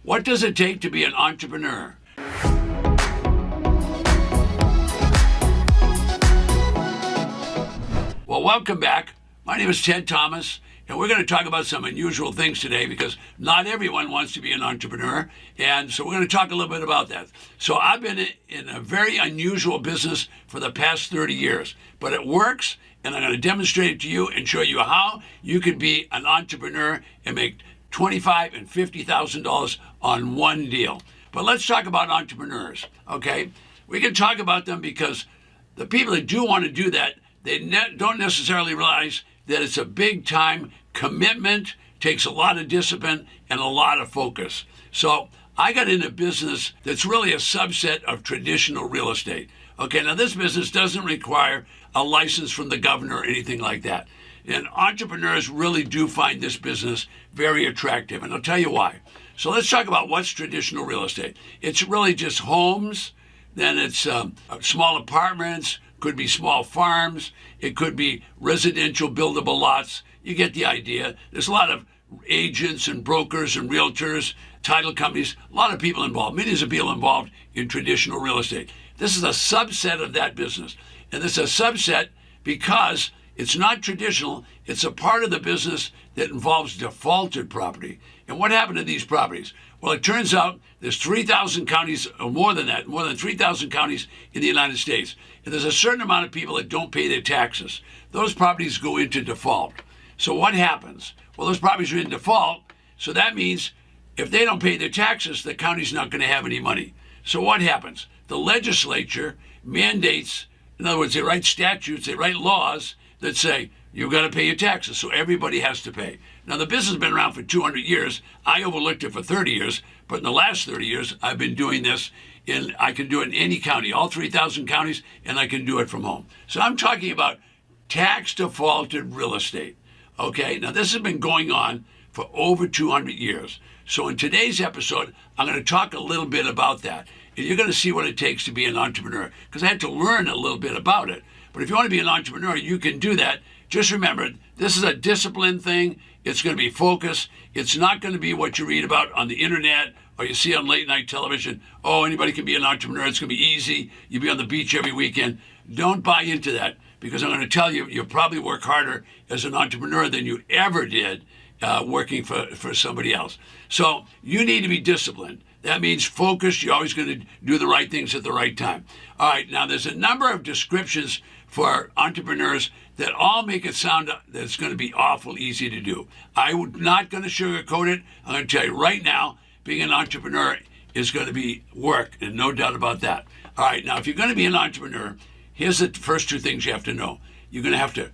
What does it take to be an entrepreneur? Well, welcome back. My name is Ted Thomas, and we're going to talk about some unusual things today because not everyone wants to be an entrepreneur, and so we're going to talk a little bit about that. So I've been in a very unusual business for the past 30 years, but it works, and I'm going to demonstrate it to you and show you how you can be an entrepreneur and make $25,000 and $50,000 on one deal. But let's talk about entrepreneurs, okay? We can talk about them because the people that do want to do that, they don't necessarily realize that it's a big time commitment, takes a lot of discipline and a lot of focus. So I got into business that's really a subset of traditional real estate. Okay, now this business doesn't require a license from the governor or anything like that. And entrepreneurs really do find this business very attractive, and I'll tell you why. So let's talk about what's traditional real estate. It's really just homes, then it's small apartments, could be small farms, it could be residential buildable lots. You get the idea. There's a lot of agents and brokers and realtors, title companies, a lot of people involved, millions of people involved in traditional real estate. This is a subset of that business. And this is a subset because it's not traditional, it's a part of the business that involves defaulted property. And what happened to these properties? Well, it turns out there's 3,000 counties, or more than that, more than 3,000 counties in the United States. And there's a certain amount of people that don't pay their taxes. Those properties go into default. So what happens? Well, those properties are in default, so that means if they don't pay their taxes, the county's not going to have any money. So what happens? The legislature mandates, in other words, they write statutes, they write laws that say, you've got to pay your taxes, so everybody has to pay. Now, the business has been around for 200 years. I overlooked it for 30 years, but in the last 30 years, I've been doing this, and I can do it in any county, all 3,000 counties, and I can do it from home. So I'm talking about tax defaulted real estate. Okay, now this has been going on for over 200 years. So in today's episode, I'm going to talk a little bit about that. And you're going to see what it takes to be an entrepreneur, because I had to learn a little bit about it. But if you want to be an entrepreneur, you can do that. Just remember, this is a discipline thing. It's going to be focused. It's not going to be what you read about on the internet or you see on late night television. Oh, anybody can be an entrepreneur. It's going to be easy. You'll be on the beach every weekend. Don't buy into that, because I'm going to tell you, you'll probably work harder as an entrepreneur than you ever did working for somebody else. So you need to be disciplined. That means focused. You're always going to do the right things at the right time. All right, now there's a number of descriptions for entrepreneurs that all make it sound that it's going to be awful easy to do. I'm not going to sugarcoat it. I'm going to tell you right now, being an entrepreneur is going to be work, and no doubt about that. All right, now if you're going to be an entrepreneur, here's the first two things you have to know. You're going to have to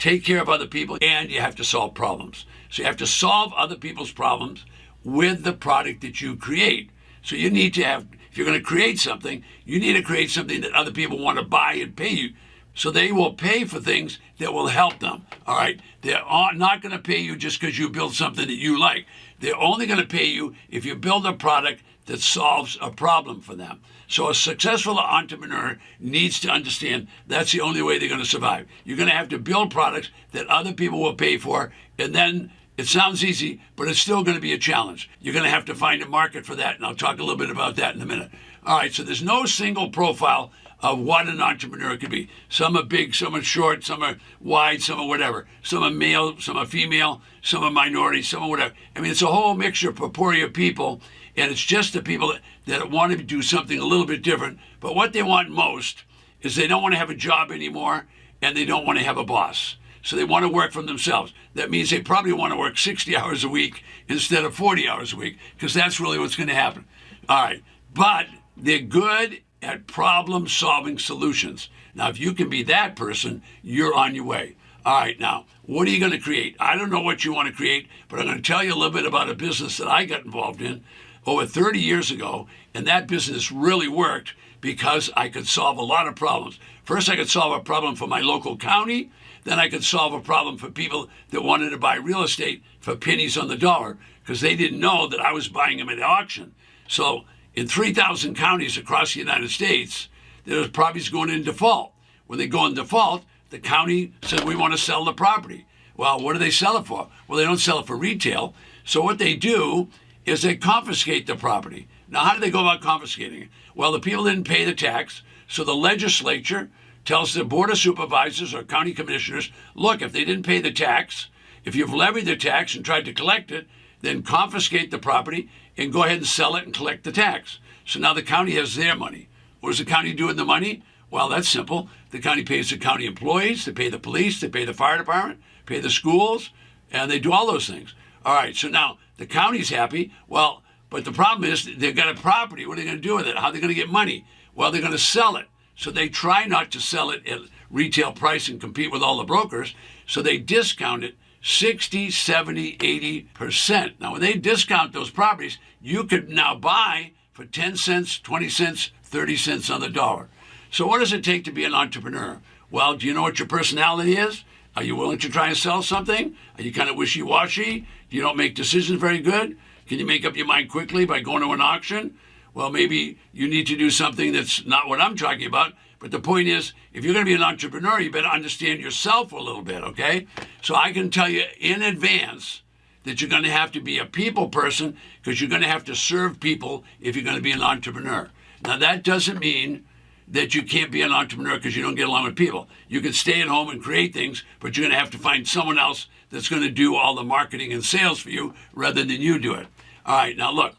take care of other people, and you have to solve problems. So you have to solve other people's problems with the product that you create. So you need to have, if you're going to create something, you need to create something that other people want to buy and pay you. So they will pay for things that will help them, all right? They're not going to pay you just because you build something that you like. They're only going to pay you if you build a product that solves a problem for them. So a successful entrepreneur needs to understand that's the only way they're going to survive. You're going to have to build products that other people will pay for, and then it sounds easy, but it's still going to be a challenge. You're going to have to find a market for that, and I'll talk a little bit about that in a minute. All right, so there's no single profile of what an entrepreneur could be. Some are big, some are short, some are wide, some are whatever. Some are male, some are female, some are minority, some are whatever. I mean, it's a whole mixture, potpourri of people, and it's just the people that want to do something a little bit different. But what they want most is they don't want to have a job anymore, and they don't want to have a boss. So they want to work for themselves. That means they probably want to work 60 hours a week instead of 40 hours a week, because that's really what's going to happen. All right, but they're good at problem-solving solutions. Now, if you can be that person, you're on your way. All right, now, what are you going to create? I don't know what you want to create, but I'm going to tell you a little bit about a business that I got involved in over 30 years ago, and that business really worked because I could solve a lot of problems. First, I could solve a problem for my local county. Then I could solve a problem for people that wanted to buy real estate for pennies on the dollar, because they didn't know that I was buying them at auction. So in 3,000 counties across the United States, there's properties going in default. When they go in default, the county says, we want to sell the property. Well, what do they sell it for? Well, they don't sell it for retail. So what they do is they confiscate the property. Now, how do they go about confiscating it? Well, the people didn't pay the tax, so the legislature tells the Board of Supervisors or county commissioners, look, if they didn't pay the tax, if you've levied the tax and tried to collect it, then confiscate the property and go ahead and sell it and collect the tax. So now the county has their money. What does the county do with the money? Well, that's simple. The county pays the county employees, they pay the police, they pay the fire department, pay the schools, and they do all those things. All right, so now the county's happy. Well, but the problem is they've got a property. What are they going to do with it? How are they going to get money? Well, they're going to sell it. So they try not to sell it at retail price and compete with all the brokers. So they discount it 60, 70, 80%. Now, when they discount those properties, you could now buy for 10 cents, 20 cents, 30 cents on the dollar. So what does it take to be an entrepreneur? Well, do you know what your personality is? Are you willing to try and sell something? Are you kind of wishy-washy? You don't make decisions very good? Can you make up your mind quickly by going to an auction? Well, maybe you need to do something that's not what I'm talking about. But the point is, if you're going to be an entrepreneur, you better understand yourself a little bit, okay? So I can tell you in advance that you're going to have to be a people person because you're going to have to serve people if you're going to be an entrepreneur. Now, that doesn't mean that you can't be an entrepreneur because you don't get along with people. You can stay at home and create things, but you're going to have to find someone else that's going to do all the marketing and sales for you rather than you do it. All right, now look,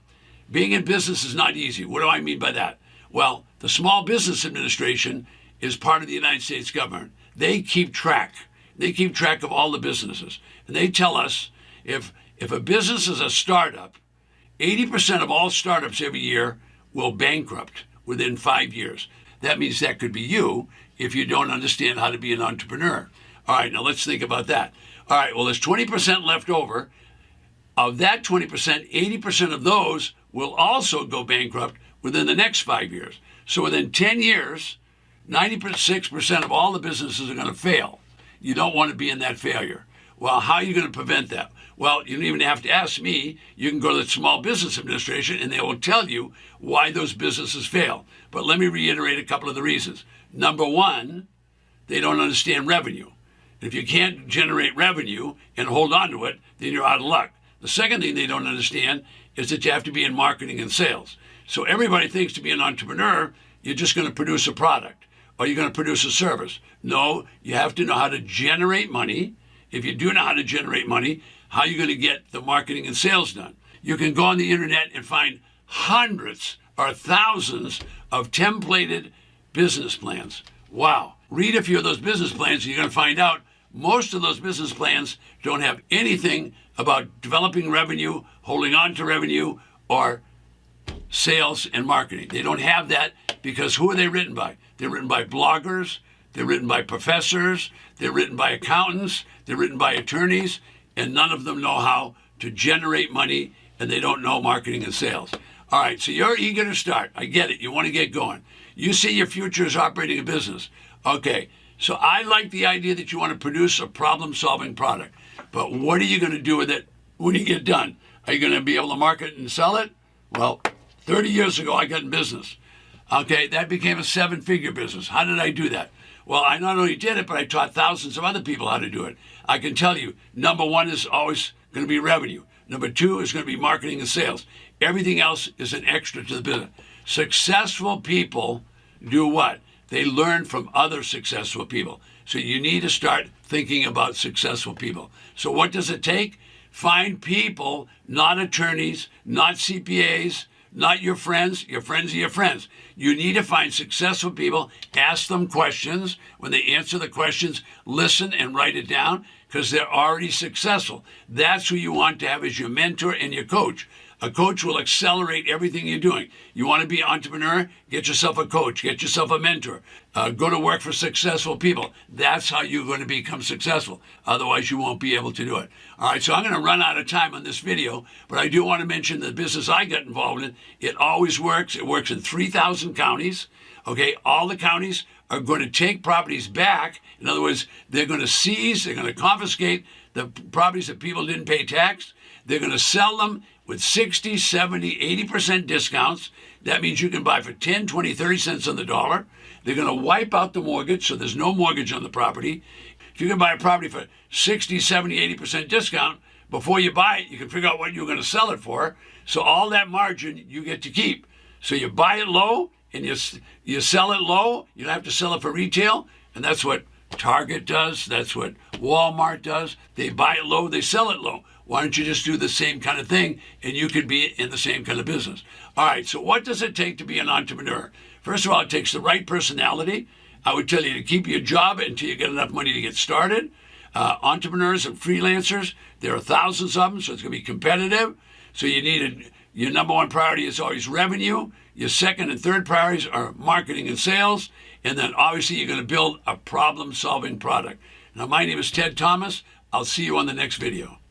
being in business is not easy. What do I mean by that? Well, the Small Business Administration is part of the United States government. They keep track. They keep track of all the businesses. And they tell us if a business is a startup, 80% of all startups every year will bankrupt within 5 years. That means that could be you if you don't understand how to be an entrepreneur. All right, now let's think about that. All right, well, there's 20% left over. Of that 20%, 80% of those will also go bankrupt within the next 5 years. So within 10 years, 96% of all the businesses are going to fail. You don't want to be in that failure. Well, how are you going to prevent that? Well, you don't even have to ask me. You can go to the Small Business Administration and they will tell you why those businesses fail. But let me reiterate a couple of the reasons. Number one, they don't understand revenue. If you can't generate revenue and hold on to it, then you're out of luck. The second thing they don't understand is that you have to be in marketing and sales. So everybody thinks to be an entrepreneur, you're just going to produce a product or you're going to produce a service. No, you have to know how to generate money. If you do know how to generate money, how are you going to get the marketing and sales done? You can go on the internet and find hundreds or thousands of templated business plans. Wow. Read a few of those business plans and you're going to find out most of those business plans don't have anything about developing revenue, holding on to revenue, or sales and marketing. They don't have that because who are they written by? They're written by bloggers, they're written by professors, they're written by accountants, they're written by attorneys, and none of them know how to generate money, and they don't know marketing and sales. All right, so you're eager to start. I get it. You want to get going. You see your future as operating a business. Okay, so I like the idea that you want to produce a problem-solving product. But what are you going to do with it when you get done? Are you going to be able to market and sell it? Well, 30 years ago, I got in business. Okay, that became a 7-figure business. How did I do that? Well, I not only did it, but I taught thousands of other people how to do it. I can tell you, number one is always going to be revenue. Number two is going to be marketing and sales. Everything else is an extra to the business. Successful people do what? They learn from other successful people. So you need to start thinking about successful people. So what does it take? Find people, not attorneys, not CPAs, not your friends. Your friends are your friends. You need to find successful people, ask them questions. When they answer the questions, listen and write it down because they're already successful. That's who you want to have as your mentor and your coach. A coach will accelerate everything you're doing. You want to be an entrepreneur? Get yourself a coach. Get yourself a mentor. Go to work for successful people. That's how you're going to become successful. Otherwise, you won't be able to do it. All right, so I'm going to run out of time on this video, but I do want to mention the business I got involved in. It always works. It works in 3,000 counties. Okay, all the counties are going to take properties back. In other words, they're going to seize, they're going to confiscate the properties that people didn't pay tax. They're going to sell them with 60, 70, 80% discounts. That means you can buy for 10, 20, 30 cents on the dollar. They're going to wipe out the mortgage, so there's no mortgage on the property. If you can buy a property for 60, 70, 80% discount, before you buy it, you can figure out what you're going to sell it for. So all that margin you get to keep. So you buy it low and you sell it low. You don't have to sell it for retail. And that's what Target does. That's what Walmart does. They buy it low, they sell it low. Why don't you just do the same kind of thing and you could be in the same kind of business? All right, so what does it take to be an entrepreneur? First of all, it takes the right personality. I would tell you to keep your job until you get enough money to get started. Entrepreneurs and freelancers, there are thousands of them, so it's going to be competitive. So you need your number one priority is always revenue. Your second and third priorities are marketing and sales. And then obviously you're going to build a problem-solving product. Now, my name is Ted Thomas. I'll see you on the next video.